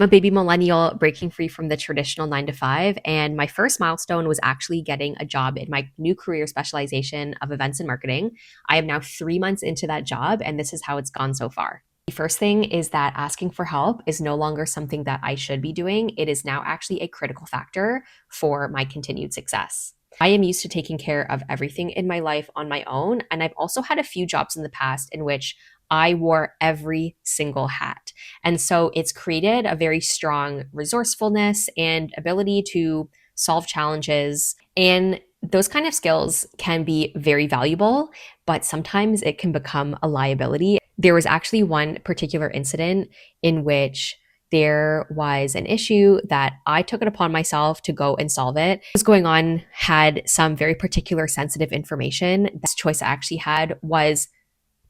I'm a baby millennial breaking free from the traditional 9 to 5. And my first milestone was actually getting a job in my new career specialization of events and marketing. I am now 3 months into that job, and this is how it's gone so far. The first thing is that asking for help is no longer something that I should be doing. It is now actually a critical factor for my continued success. I am used to taking care of everything in my life on my own. And I've also had a few jobs in the past in which I wore every single hat. And so it's created a very strong resourcefulness and ability to solve challenges. And those kind of skills can be very valuable, but sometimes it can become a liability. There was actually one particular incident in which there was an issue that I took it upon myself to go and solve it. What was going on had some very particular sensitive information. The choice I actually had was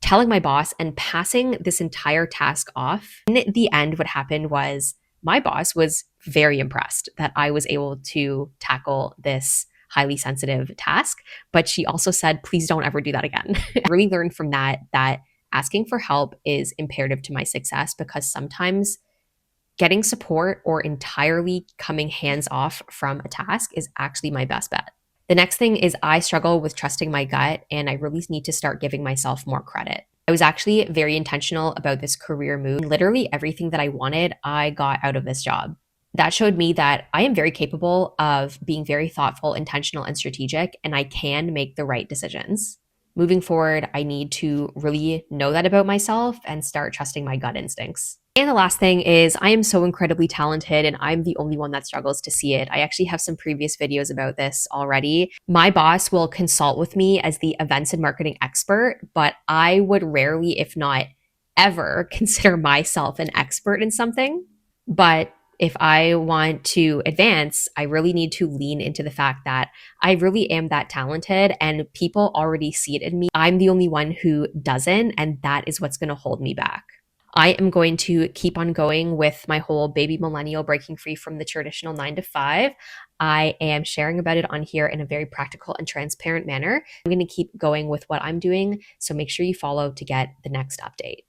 telling my boss and passing this entire task off. In the end, what happened was my boss was very impressed that I was able to tackle this highly sensitive task, but she also said, please don't ever do that again. I really learned from that asking for help is imperative to my success because sometimes getting support or entirely coming hands off from a task is actually my best bet. The next thing is I struggle with trusting my gut, and I really need to start giving myself more credit. I was actually very intentional about this career move. Literally everything that I wanted, I got out of this job. That showed me that I am very capable of being very thoughtful, intentional, and strategic, and I can make the right decisions. Moving forward, I need to really know that about myself and start trusting my gut instincts. And the last thing is, I am so incredibly talented, and I'm the only one that struggles to see it. I actually have some previous videos about this already. My boss will consult with me as the events and marketing expert, but I would rarely, if not ever, consider myself an expert in something. But if I want to advance, I really need to lean into the fact that I really am that talented and people already see it in me. I'm the only one who doesn't, and that is what's going to hold me back. I am going to keep on going with my whole baby millennial breaking free from the traditional 9 to 5. I am sharing about it on here in a very practical and transparent manner. I'm going to keep going with what I'm doing, so make sure you follow to get the next update.